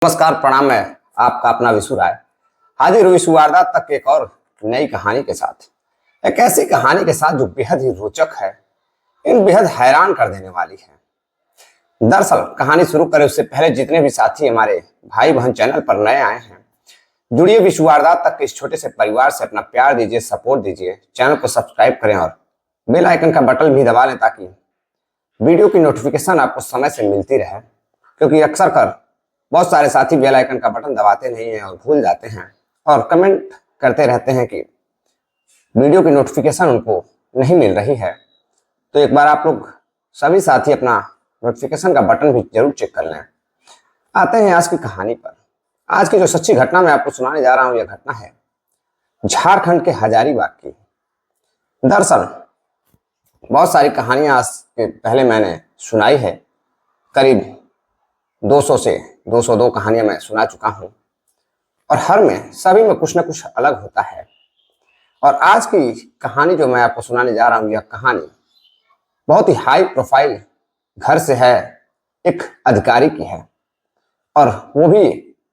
नमस्कार, प्रणाम। मैं आपका अपना विशु राय हाजिर हुई विशु वारदात तक एक और नई कहानी के साथ। एक ऐसी कहानी के साथ जो बेहद ही रोचक है, इन बेहद हैरान कर देने वाली है। दरअसल कहानी शुरू करें उससे पहले जितने भी साथी हमारे भाई बहन चैनल पर नए आए हैं, जुड़िए विशु वारदात तक के इस छोटे से परिवार से। अपना प्यार दीजिए, सपोर्ट दीजिए, चैनल को सब्सक्राइब करें और बेल आइकन का बटन भी दबा लें ताकि वीडियो की नोटिफिकेशन आपको समय से मिलती रहे। क्योंकि अक्सर कर बहुत सारे साथी बेल आइकन का बटन दबाते नहीं हैं और भूल जाते हैं और कमेंट करते रहते हैं कि वीडियो की नोटिफिकेशन उनको नहीं मिल रही है। तो एक बार आप लोग सभी साथी अपना नोटिफिकेशन का बटन भी जरूर चेक कर लें। आते हैं आज की कहानी पर। आज की जो सच्ची घटना मैं आपको सुनाने जा रहा हूं, यह घटना है झारखंड के हजारीबाग की। दरअसल बहुत सारी कहानियां आज के पहले मैंने सुनाई है, करीब 200 से 202 कहानियां मैं सुना चुका हूं और हर में सभी में कुछ ना कुछ अलग होता है। और आज की कहानी जो मैं आपको सुनाने जा रहा हूं, यह कहानी बहुत ही हाई प्रोफाइल घर से है, एक अधिकारी की है। और वो भी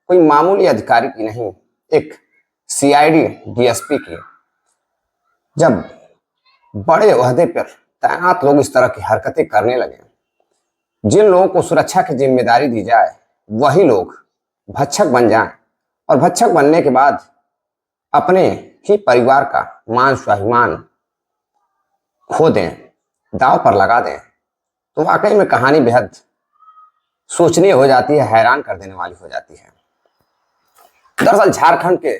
कोई मामूली अधिकारी की नहीं, एक सीआईडी डीएसपी की। जब बड़े ओहदे पर तैनात लोग इस तरह की हरकतें करने लगे, जिन लोगों को सुरक्षा की जिम्मेदारी दी जाए वही लोग भक्षक बन जाएं और भक्षक बनने के बाद अपने ही परिवार का मान स्वाभिमान खो दें, दांव पर लगा दें, तो वाकई में कहानी बेहद सोचनीय हो जाती है, हैरान कर देने वाली हो जाती है। दरअसल झारखंड के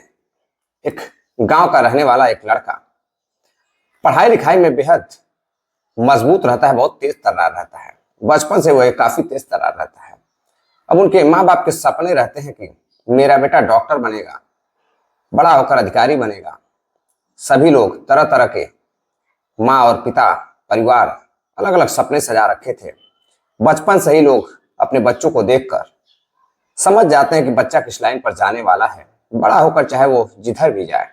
एक गांव का रहने वाला एक लड़का पढ़ाई लिखाई में बेहद मजबूत रहता है, बहुत तेज तर्रार रहता है। बचपन से वह काफी तेज तर्रार रहता है। अब उनके माँ बाप के सपने रहते हैं कि मेरा बेटा डॉक्टर बनेगा, बड़ा होकर अधिकारी बनेगा। सभी लोग तरह तरह के, माँ और पिता, परिवार अलग अलग सपने सजा रखे थे। बचपन से ही लोग अपने बच्चों को देखकर समझ जाते हैं कि बच्चा किस लाइन पर जाने वाला है, बड़ा होकर चाहे वो जिधर भी जाए।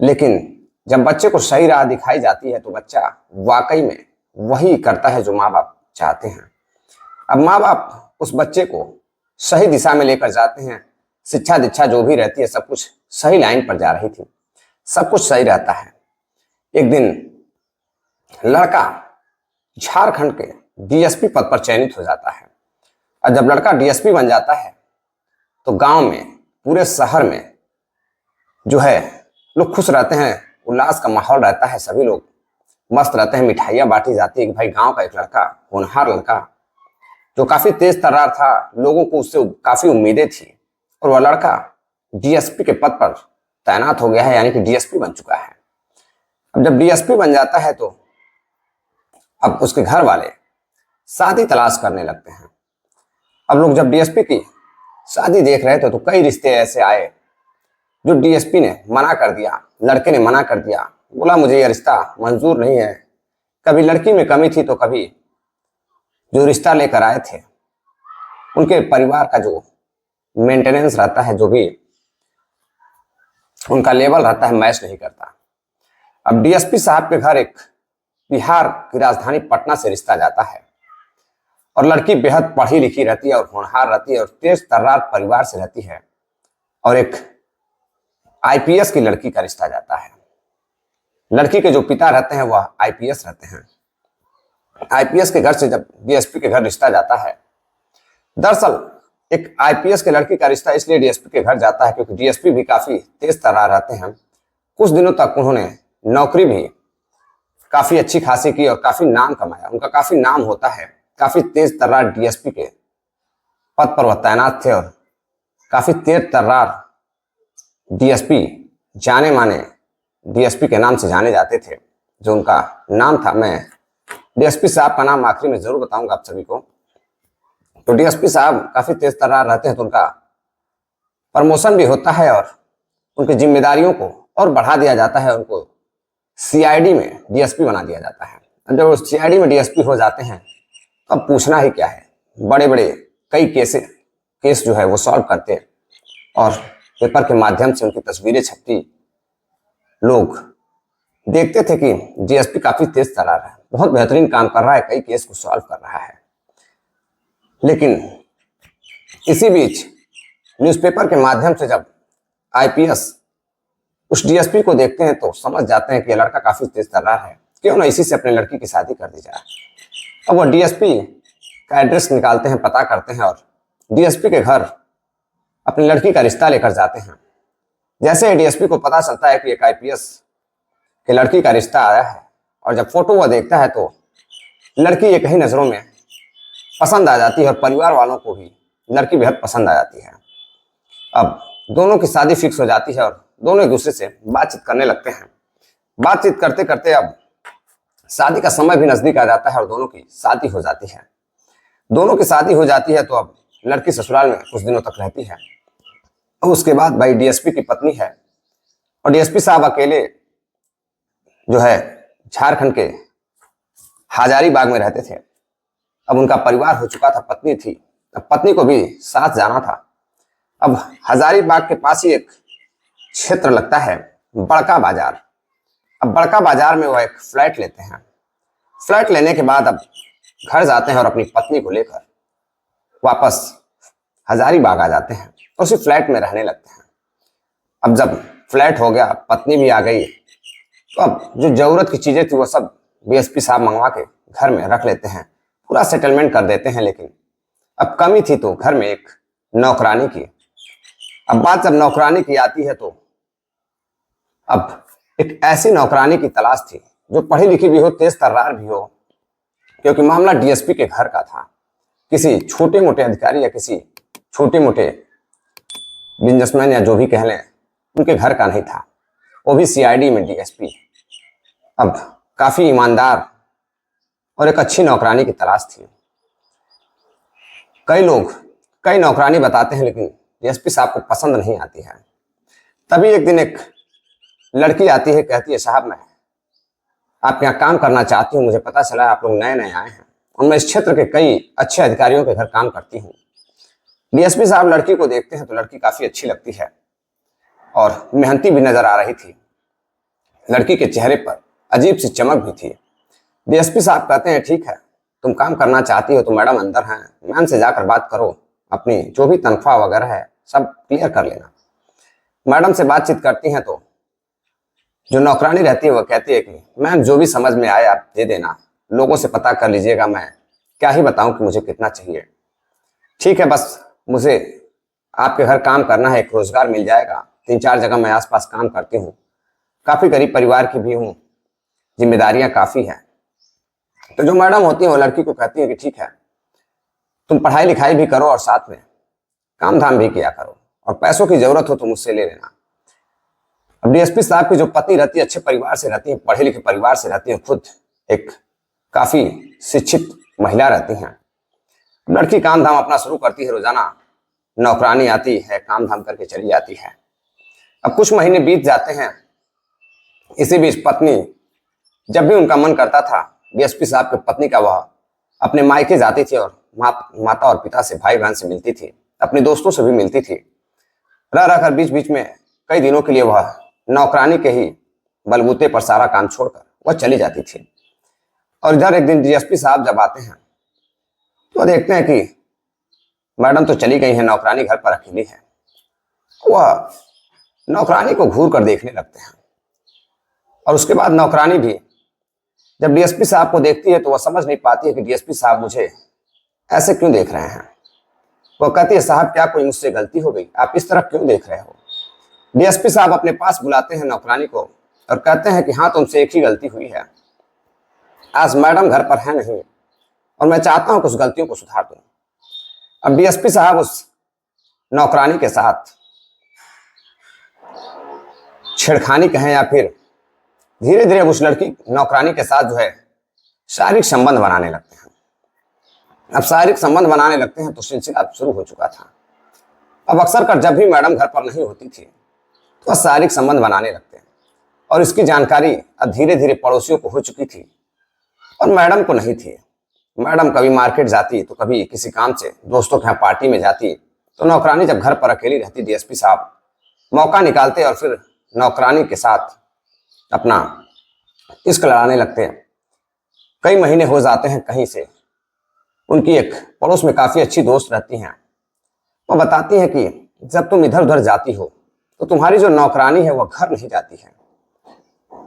लेकिन जब बच्चे को सही राह दिखाई जाती है तो बच्चा वाकई में वही करता है जो माँ बाप चाहते हैं। अब माँ बाप उस बच्चे को सही दिशा में लेकर जाते हैं, शिक्षा दीक्षा जो भी रहती है सब कुछ सही लाइन पर जा रही थी, सब कुछ सही रहता है। एक दिन लड़का झारखंड के डीएसपी पद पर चयनित हो जाता है। और जब लड़का डीएसपी बन जाता है तो गांव में, पूरे शहर में जो है लोग खुश रहते हैं, उल्लास का माहौल रहता है, सभी लोग मस्त रहते हैं, मिठाइयाँ बांटी जाती है कि भाई गांव का एक लड़का, होनहार लड़का जो काफी तेज तर्रार था, लोगों को उससे काफी उम्मीदें थी और वह लड़का डीएसपी के पद पर तैनात हो गया है, यानी कि डीएसपी बन चुका है। अब जब डीएसपी बन जाता है तो अब उसके घर वाले शादी तलाश करने लगते हैं। अब लोग जब डीएसपी की शादी देख रहे थे तो कई रिश्ते ऐसे आए जो डीएसपी ने मना कर दिया, लड़के ने मना कर दिया, बोला मुझे यह रिश्ता मंजूर नहीं है। कभी लड़की में कमी थी तो कभी जो रिश्ता लेकर आए थे उनके परिवार का जो मेंटेनेंस रहता है, जो भी उनका लेवल रहता है, मैच नहीं करता। अब डीएसपी साहब के घर एक बिहार की राजधानी पटना से रिश्ता जाता है और लड़की बेहद पढ़ी लिखी रहती है और होनहार रहती है और तेज तर्रार परिवार से रहती है और एक आईपीएस की लड़की का रिश्ता जाता है। लड़की के जो पिता रहते हैं वह आईपीएस रहते हैं। आईपीएस के घर से जब डीएसपी के घर रिश्ता जाता है, दरअसल एक आईपीएस के लड़की का रिश्ता इसलिए डीएसपी के घर जाता है क्योंकि डीएसपी भी काफी तेज तर्रार रहते हैं। कुछ दिनों तक उन्होंने नौकरी भी काफी अच्छी खासी की और काफी नाम कमाया, उनका काफी नाम होता है। काफी तेज तर्रार डीएसपी के पद पर वह तैनात थे और काफी तेज तर्रार डीएसपी, जाने माने डीएसपी के नाम से जाने जाते थे। जो उनका नाम था, मैं डीएसपी साहब का नाम आखिरी में जरूर बताऊंगा आप सभी को। तो डीएसपी साहब काफी तेज तर्रार रहते हैं तो उनका प्रमोशन भी होता है और उनकी जिम्मेदारियों को और बढ़ा दिया जाता है, उनको सीआईडी में डीएसपी बना दिया जाता है। जब वो सीआईडी में डीएसपी हो जाते हैं तो अब पूछना ही क्या है, बड़े बड़े कई केस जो है वो सॉल्व करते और पेपर के माध्यम से उनकी तस्वीरें छपती। लोग देखते थे कि डीएसपी काफी तेज तर्रार है, बहुत बेहतरीन काम कर रहा है, कई केस को सॉल्व कर रहा है। लेकिन इसी बीच न्यूज़पेपर के माध्यम से जब आईपीएस उस डीएसपी को देखते हैं तो समझ जाते हैं कि यह लड़का काफी तेज तर्रार है, क्यों ना इसी से अपनी लड़की की शादी कर दी जाए। अब वो डीएसपी का एड्रेस निकालते हैं, पता करते हैं और डीएसपी के घर अपनी लड़की का रिश्ता लेकर जाते हैं। जैसे डीएसपी को पता चलता है कि एक आईपीएस के लड़की का रिश्ता आया है और जब फोटो वह देखता है तो लड़की एक ही नज़रों में पसंद आ जाती है और परिवार वालों को भी लड़की बेहद पसंद आ जाती है। अब दोनों की शादी फिक्स हो जाती है और दोनों एक दूसरे से बातचीत करने लगते हैं। बातचीत करते करते अब शादी का समय भी नजदीक आ जाता है और दोनों की शादी हो जाती है। दोनों की शादी हो जाती है तो अब लड़की ससुराल में कुछ दिनों तक रहती है और उसके बाद भाई डीएसपी की पत्नी है और डीएसपी साहब अकेले जो है झारखंड के हजारीबाग में रहते थे। अब उनका परिवार हो चुका था, पत्नी थी, अब पत्नी को भी साथ जाना था। अब हजारीबाग के पास ही एक क्षेत्र लगता है बड़का बाजार। अब बड़का बाजार में वो एक फ्लैट लेते हैं। फ्लैट लेने के बाद अब घर जाते हैं और अपनी पत्नी को लेकर वापस हजारीबाग आ जाते हैं, उसी फ्लैट में रहने लगते हैं। अब जब फ्लैट हो गया, पत्नी भी आ गई, तो अब जो जरूरत की चीजें थी वो सब डीएसपी साहब मंगवा के घर में रख लेते हैं, पूरा सेटलमेंट कर देते हैं। लेकिन अब कमी थी तो घर में एक नौकरानी की। अब बात जब नौकरानी की आती है तो अब एक ऐसी नौकरानी की तलाश थी जो पढ़ी लिखी भी हो, तेज तर्रार भी हो, क्योंकि मामला डीएसपी के घर का था। किसी छोटे मोटे अधिकारी या किसी छोटे मोटे बिजनेसमैन या जो भी कह लें उनके घर का नहीं था, वो भी सीआईडी में डीएसपी। अब काफी ईमानदार और एक अच्छी नौकरानी की तलाश थी। कई लोग कई नौकरानी बताते हैं लेकिन डीएसपी साहब को पसंद नहीं आती है। तभी एक दिन एक लड़की आती है, कहती है साहब मैं आपके यहाँ काम करना चाहती हूँ, मुझे पता चला आप लोग नए नए आए हैं और मैं इस क्षेत्र के कई अच्छे अधिकारियों के घर काम करती हूँ। डीएसपी साहब लड़की को देखते हैं तो लड़की काफी अच्छी लगती है और मेहनती भी नजर आ रही थी। लड़की के चेहरे पर अजीब सी चमक भी थी। डीएसपी साहब कहते हैं ठीक है, तुम काम करना चाहती हो तो मैडम अंदर हैं, मैम से जाकर बात करो, अपनी जो भी तनख्वाह वगैरह है सब क्लियर कर लेना। मैडम से बातचीत करती हैं तो जो नौकरानी रहती है वह कहती है कि मैम जो भी समझ में आए आप दे देना, लोगों से पता कर लीजिएगा, मैं क्या ही बताऊं कि मुझे कितना चाहिए। ठीक है, बस मुझे आपके घर काम करना है, एक रोजगार मिल जाएगा, 3-4 जगह मैं आसपास काम करती हूँ, काफी गरीब परिवार की भी हूँ, जिम्मेदारियां काफी है। तो जो मैडम होती है वो लड़की को कहती है कि ठीक है, तुम पढ़ाई लिखाई भी करो और साथ में काम धाम भी किया करो और पैसों की जरूरत हो तो मुझसे ले लेना। अब डीएसपी साहब की जो पत्नी रहती है अच्छे परिवार से रहती है, पढ़े लिखे परिवार से रहती है, खुद एक काफी शिक्षित महिला रहती हैं। लड़की काम धाम अपना शुरू करती है, रोजाना नौकरानी आती है, काम धाम करके चली जाती है। अब कुछ महीने बीत जाते हैं। इसी बीच पत्नी जब भी उनका मन करता था डीएसपी साहब की पत्नी का, वह अपने मायके जाती थी और माता और पिता से, भाई बहन से मिलती थी, अपने दोस्तों से भी मिलती थी। रह रहकर बीच बीच में कई दिनों के लिए वह नौकरानी के ही बलबूते पर सारा काम छोड़कर वह चली जाती थी। और इधर एक दिन डीएसपी साहब जब आते हैं तो देखते हैं कि मैडम तो चली गई है, नौकरानी घर पर अकेली है। वह नौकरानी को घूर कर देखने लगते हैं और उसके बाद नौकरानी भी जब डीएसपी साहब को देखती है तो वह समझ नहीं पाती है कि डीएसपी साहब मुझे ऐसे क्यों देख रहे हैं। वह कहती है साहब क्या कोई मुझसे गलती हो गई, आप इस तरह क्यों देख रहे हो। डीएसपी साहब अपने पास बुलाते हैं नौकरानी को और कहते हैं कि हाँ, तुमसे एक ही गलती हुई है, आज मैडम घर पर है नहीं और मैं चाहता हूं कि उस गलतियों को सुधार दूं। अब डीएसपी साहब उस नौकरानी के साथ छेड़खानी कहें या फिर धीरे धीरे उस लड़की नौकरानी के साथ जो है शारीरिक संबंध बनाने लगते हैं। अब शारीरिक संबंध बनाने लगते हैं तो सिलसिला शुरू हो चुका था। अब अक्सर कर जब भी मैडम घर पर नहीं होती थी तो वह शारीरिक संबंध बनाने लगते हैं और इसकी जानकारी अब धीरे धीरे पड़ोसियों को हो चुकी थी और मैडम को नहीं थी। मैडम कभी मार्केट जाती तो कभी किसी काम से दोस्तों के यहाँ पार्टी में जाती, तो नौकरानी जब घर पर अकेली रहती डीएसपी साहब मौका निकालते और फिर नौकरानी के साथ अपना इश्क लड़ाने लगते हैं। कई महीने हो जाते हैं। कहीं से उनकी एक पड़ोस में काफी अच्छी दोस्त रहती हैं, वो बताती हैं कि जब तुम इधर उधर जाती हो तो तुम्हारी जो नौकरानी है वह घर नहीं जाती है,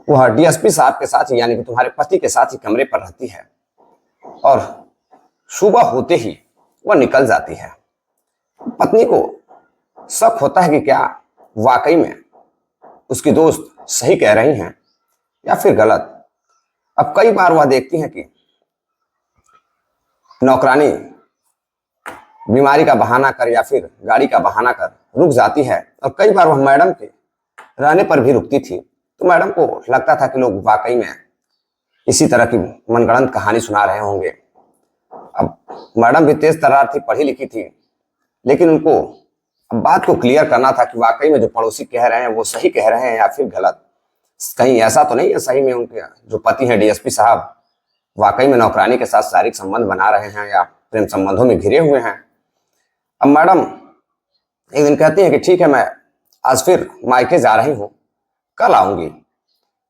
वह डीएसपी साहब के साथ ही यानी कि तुम्हारे पति के साथ ही कमरे पर रहती है और सुबह होते ही वह निकल जाती है। पत्नी को शक होता है कि क्या वाकई में उसकी दोस्त सही कह रही हैं या फिर गलत। अब कई बार वह देखती हैं कि नौकरानी बीमारी का बहाना कर या फिर गाड़ी का बहाना कर रुक जाती है, और कई बार वह मैडम के रहने पर भी रुकती थी। तो मैडम को लगता था कि लोग वाकई में इसी तरह की मनगढ़ंत कहानी सुना रहे होंगे। अब मैडम भी तेज तर्रार थी, पढ़ी लिखी थी, लेकिन उनको अब बात को क्लियर करना था कि वाकई में जो पड़ोसी कह रहे हैं वो सही कह रहे हैं या फिर गलत। कहीं ऐसा तो नहीं है सही में उनके जो पति हैं डीएसपी साहब वाकई में नौकरानी के साथ शारीरिक संबंध बना रहे हैं या प्रेम संबंधों में घिरे हुए हैं। अब मैडम एक दिन कहती है कि ठीक है, मैं आज फिर मायके जा रही हूँ, कल आऊंगी।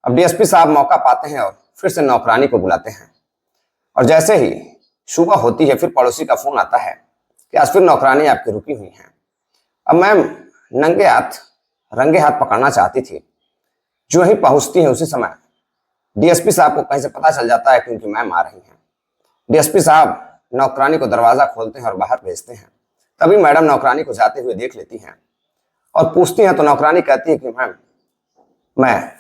अब डीएसपी साहब मौका पाते हैं और फिर से नौकरानी को बुलाते हैं, और जैसे ही सुबह होती है फिर पड़ोसी का फोन आता है कि आज फिर नौकरानी आपकी रुकी हुई है। अब मैम रंगे हाथ पकड़ना चाहती थी, जो ही पहुंचती है उसी समय डीएसपी साहब को कहीं से पता चल जाता है कि उनकी मैम आ रही हैं। डीएसपी साहब नौकरानी को दरवाजा खोलते हैं और बाहर भेजते हैं। तभी मैडम नौकरानी को जाते हुए देख लेती हैं और पूछती हैं, तो नौकरानी कहती है कि मैम मैं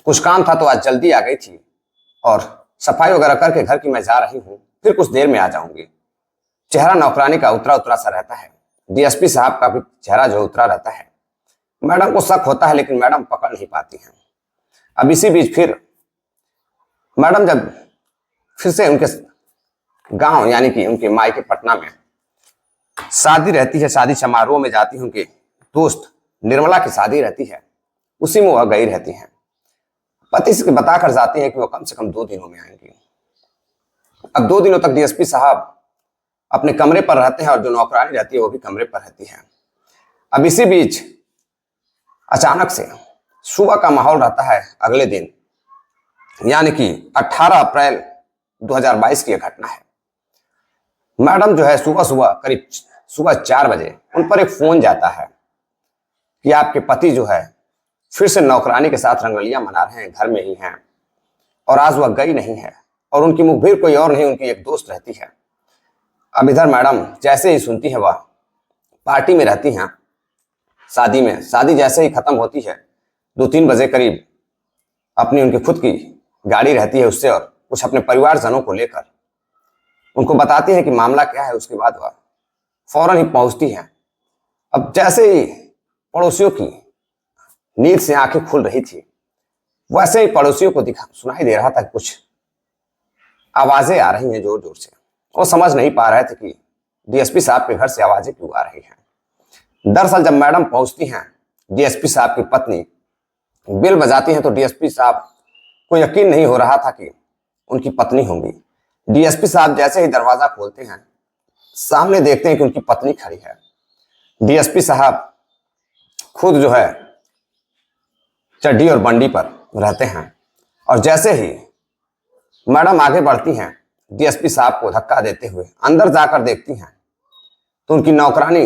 कुछ काम था तो आज जल्दी आ गई थी और सफाई वगैरह करके घर की मैं जा रही हूँ, फिर कुछ देर में आ जाऊंगी। चेहरा नौकरानी का उतरा उतरा सा रहता है, डीएसपी साहब का भी चेहरा जो उतरा रहता है। मैडम को शक होता है लेकिन मैडम पकड़ नहीं पाती हैं। अब इसी बीच फिर मैडम जब फिर से उनके गांव यानी कि उनके मायके पटना में शादी रहती है, शादी समारोह में जाती है, उनके दोस्त निर्मला की शादी रहती है, उसी में वह गई रहती हैं। पति से बताकर जाती हैं कि वो कम से कम 2 दिनों में आएंगी। अब 2 दिनों तक डीएसपी साहब अपने कमरे पर रहते हैं और जो नौकरानी रहती है वो भी कमरे पर रहती है। अब इसी बीच अचानक से सुबह का माहौल रहता है अगले दिन, यानी कि 18 अप्रैल 2022 की यह घटना है। मैडम जो है करीब सुबह 4 बजे उन पर एक फोन जाता है कि आपके पति जो है फिर से नौकरानी के साथ रंगलियां मना रहे हैं, घर में ही हैं और आज वह गई नहीं है और उनकी मुखबिर कोई और नहीं, उनकी एक दोस्त रहती है। अब इधर मैडम जैसे ही सुनती है, वह पार्टी में रहती हैं, शादी जैसे ही खत्म होती है 2-3 बजे करीब अपनी उनकी खुद की गाड़ी रहती है उससे, और कुछ अपने परिवारजनों को लेकर उनको बताती है कि मामला क्या है। उसके बाद वह फौरन ही पहुंचती है। अब जैसे ही पड़ोसियों की नींद से आंखें खुल रही थी, वैसे ही पड़ोसियों को सुनाई दे रहा था कि कुछ आवाजें आ रही हैं जोर जोर से। वो समझ नहीं पा रहे थे कि डीएसपी साहब के घर से आवाजें क्यों आ रही हैं। दरअसल जब मैडम पहुंचती हैं, डीएसपी साहब की पत्नी बेल बजाती हैं, तो डीएसपी साहब को यकीन नहीं हो रहा था कि उनकी पत्नी होंगी। डीएसपी साहब जैसे ही दरवाजा खोलते हैं, सामने देखते हैं कि उनकी पत्नी खड़ी है। डीएसपी साहब खुद जो है चड्डी और बंडी पर रहते हैं, और जैसे ही मैडम आगे बढ़ती हैं, डीएसपी साहब को धक्का देते हुए अंदर जाकर देखती हैं तो उनकी नौकरानी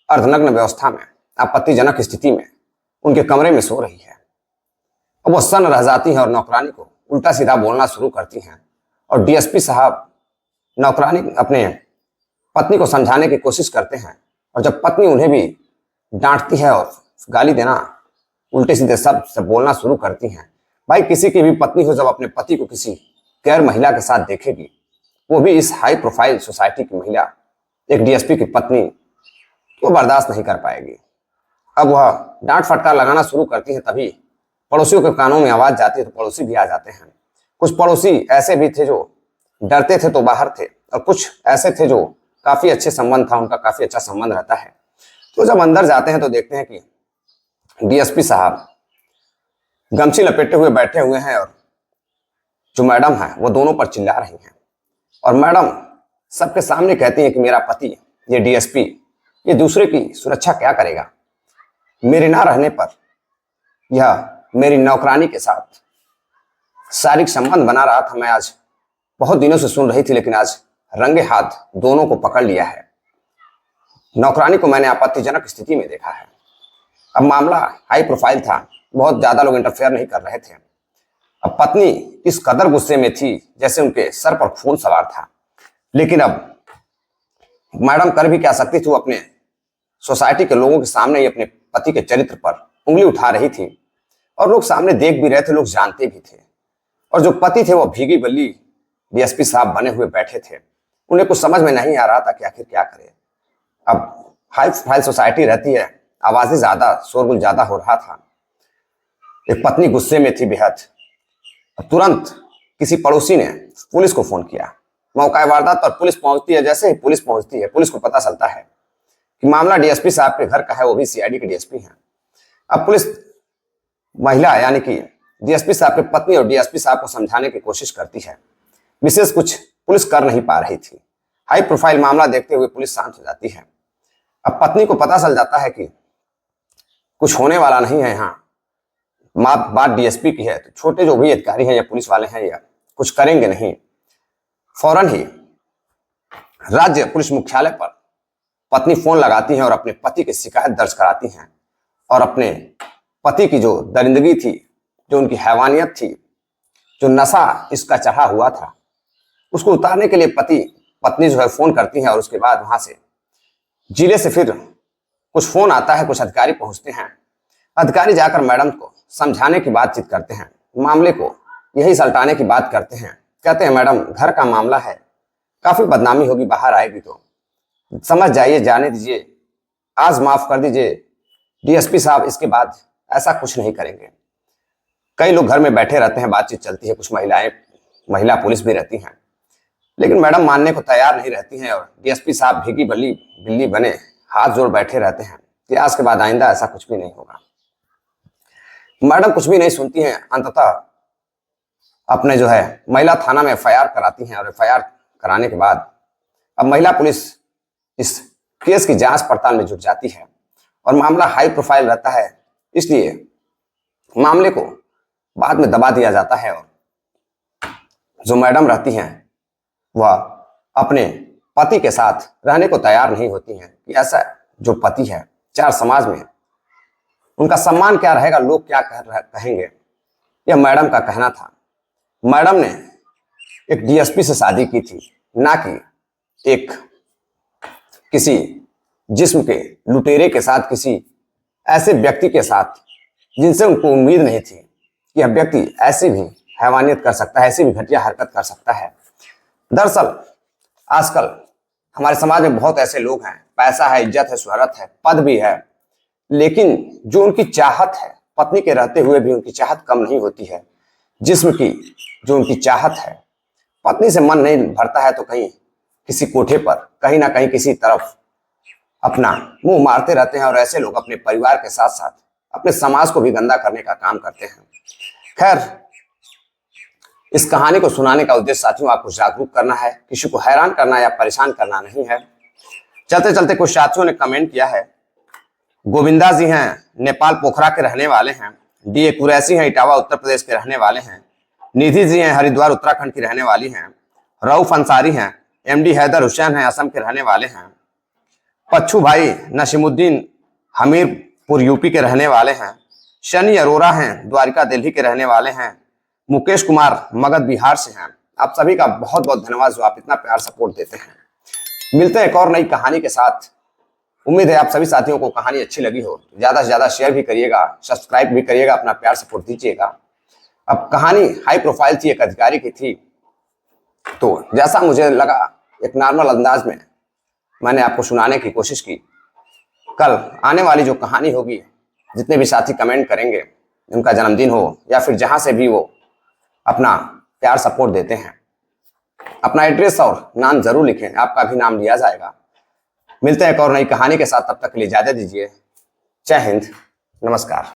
अर्धनग्न व्यवस्था में, आपत्तिजनक स्थिति में उनके कमरे में सो रही है। अब वो सन्न रह जाती हैं और नौकरानी को उल्टा सीधा बोलना शुरू करती हैं, और डीएसपी साहब नौकरानी अपने पत्नी को समझाने की कोशिश करते हैं, और जब पत्नी उन्हें भी डांटती है और गाली देना उल्टे सीधे शब्द से बोलना शुरू करती हैं। भाई किसी की भी पत्नी हो जब अपने पति को किसी गैर महिला के साथ देखेगी, वो भी इस हाई प्रोफाइल सोसाइटी की महिला, एक डीएसपी की पत्नी, वो बर्दाश्त नहीं कर पाएगी। अब वह डांट फटकार लगाना शुरू करती है। तभी पड़ोसियों के कानों में आवाज जाती है तो पड़ोसी भी आ जाते हैं। कुछ पड़ोसी ऐसे भी थे जो डरते थे तो बाहर थे, और कुछ ऐसे थे जो काफी अच्छे संबंध था, उनका काफी अच्छा संबंध रहता है। तो जब अंदर जाते हैं तो देखते हैं कि डीएसपी साहब गमछी लपेटे हुए बैठे हुए हैं, और जो मैडम है वो दोनों पर चिल्ला रही हैं। और मैडम सबके सामने कहती हैं कि मेरा पति ये डीएसपी ये दूसरे की सुरक्षा क्या करेगा, मेरे ना रहने पर यह मेरी नौकरानी के साथ शारीरिक संबंध बना रहा था। मैं आज बहुत दिनों से सुन रही थी, लेकिन आज रंगे हाथ दोनों को पकड़ लिया है। नौकरानी को मैंने आपत्तिजनक स्थिति में देखा है। अब मामला हाई प्रोफाइल था, बहुत ज्यादा लोग इंटरफेयर नहीं कर रहे थे। अब पत्नी इस कदर गुस्से में थी जैसे उनके सर पर खून सवार था। लेकिन अब मैडम कर भी क्या सकती थी, वो अपने सोसाइटी के लोगों के सामने ही अपने पति के चरित्र पर उंगली उठा रही थी और लोग सामने देख भी रहे थे, लोग जानते भी थे। और जो पति थे वो भीगी बल्ली डीएसपी साहब बने हुए बैठे थे। उन्हें कुछ समझ में नहीं आ रहा था कि आखिर क्या करे। अब हाई प्रोफाइल सोसाइटी रहती है, आवाजें ज्यादा, शोरगुल ज्यादा हो रहा था। एक पत्नी गुस्से में थी बेहद। तुरंत किसी पड़ोसी ने पुलिस को फोन किया। मौका वारदात पर पुलिस पहुंचती है। जैसे ही पुलिस पहुंचती है, पुलिस को पता चलता है कि मामला डीएसपी साहब के घर का है, वो भी सीआईडी के डीएसपी हैं। अब पुलिस महिला यानी कि डीएसपी साहब की पत्नी और डीएसपी साहब को समझाने की कोशिश करती है। विशेष कुछ पुलिस कर नहीं पा रही थी। हाई प्रोफाइल मामला देखते हुए पुलिस शांत हो जाती है। अब पत्नी को पता चल जाता है कि कुछ होने वाला नहीं है, यहाँ बात डीएसपी की है, तो छोटे जो भी अधिकारी हैं या पुलिस वाले हैं या कुछ करेंगे नहीं। फौरन ही राज्य पुलिस मुख्यालय पर पत्नी फोन लगाती हैं और अपने पति की शिकायत दर्ज कराती हैं और अपने पति की जो दरिंदगी थी, जो उनकी हैवानियत थी, जो नशा इसका चढ़ा हुआ था, उसको उतारने के लिए पत्नी जो है फोन करती है। और उसके बाद वहां से जिले से फिर कुछ फोन आता है, कुछ अधिकारी पहुंचते हैं। अधिकारी जाकर मैडम को समझाने की बातचीत करते हैं, मामले को यही सलटाने की बात करते हैं। कहते हैं मैडम घर का मामला है, काफी बदनामी होगी, बाहर आएगी तो समझ जाइए, जाने दीजिए, आज माफ कर दीजिए, डीएसपी साहब इसके बाद ऐसा कुछ नहीं करेंगे। कई लोग घर में बैठे रहते हैं, बातचीत चलती है, कुछ महिला पुलिस भी रहती हैं, लेकिन मैडम मानने को तैयार नहीं रहती हैं। और डीएसपी साहब भीगी बिल्ली बने हाथ जोड़ बैठे रहते हैं कि आज के बाद आइंदा ऐसा कुछ भी नहीं होगा। मैडम कुछ भी नहीं सुनती हैं। अंततः अपने जो है महिला थाना में एफआईआर कराती हैं और एफआईआर कराने के बाद अब महिला पुलिस इस केस की जांच पड़ताल में जुट जाती है और मामला हाई प्रोफाइल रहता है, इसलिए मामले को बाद में दबा दिया जाता है। और जो मैडम रहती हैं वह अपने पति के साथ रहने को तैयार नहीं होती हैं कि ऐसा जो पति है, चार समाज में उनका सम्मान क्या रहेगा, लोग क्या कहेंगे, यह मैडम का कहना था। मैडम ने एक डीएसपी से शादी की थी, ना कि एक किसी जिस्म के लुटेरे के साथ, किसी ऐसे व्यक्ति के साथ जिनसे उनको उम्मीद नहीं थी कि यह व्यक्ति ऐसी भी हैवानियत कर सकता है, ऐसी भी घटिया हरकत कर सकता है। दरअसल आजकल हमारे समाज में बहुत ऐसे लोग हैं, पैसा है, इज्जत है, शोहरत है, पद भी है, लेकिन जो उनकी चाहत है, पत्नी के रहते हुए भी उनकी चाहत कम नहीं होती है। जिस्म की जो उनकी चाहत है, पत्नी से मन नहीं भरता है तो कहीं किसी कोठे पर, कहीं ना कहीं किसी तरफ अपना मुंह मारते रहते हैं। और ऐसे लोग अपने परिवार के साथ साथ अपने समाज को भी गंदा करने का काम करते हैं। खैर, इस कहानी को सुनाने का उद्देश्य साथियों आपको जागरूक करना है, किसी को हैरान करना या परेशान करना नहीं है। चलते चलते कुछ साथियों ने कमेंट किया है। गोविंदा जी हैं, नेपाल पोखरा के रहने वाले हैं। डीए कुरैशी हैं, इटावा उत्तर प्रदेश के रहने वाले हैं। निधि जी हैं, हरिद्वार उत्तराखंड की रहने वाली हैं। रऊफ अंसारी हैं, एमडी हैदर हुसैन हैं, असम के रहने वाले हैं। पच्छू भाई नसीमुद्दीन हमीरपुर यूपी के रहने वाले हैं। शनि अरोरा हैं, द्वारिका दिल्ली के रहने वाले हैं। मुकेश कुमार मगध बिहार से हैं। आप सभी का बहुत बहुत धन्यवाद जो आप इतना प्यार सपोर्ट देते हैं। मिलते हैं एक और नई कहानी के साथ। उम्मीद है आप सभी साथियों को कहानी अच्छी लगी हो। ज्यादा से ज्यादा शेयर भी करिएगा, सब्सक्राइब भी करिएगा, अपना प्यार सपोर्ट दीजिएगा। अब कहानी हाई प्रोफाइल थी, एक अधिकारी की थी, तो जैसा मुझे लगा एक नॉर्मल अंदाज में मैंने आपको सुनाने की कोशिश की। कल आने वाली जो कहानी होगी, जितने भी साथी कमेंट करेंगे, उनका जन्मदिन हो या फिर जहां से भी वो अपना प्यार सपोर्ट देते हैं, अपना एड्रेस और नाम जरूर लिखें, आपका भी नाम लिया जाएगा। मिलते हैं एक और नई कहानी के साथ, तब तक के लिए इजाजत दीजिए। जय हिंद, नमस्कार।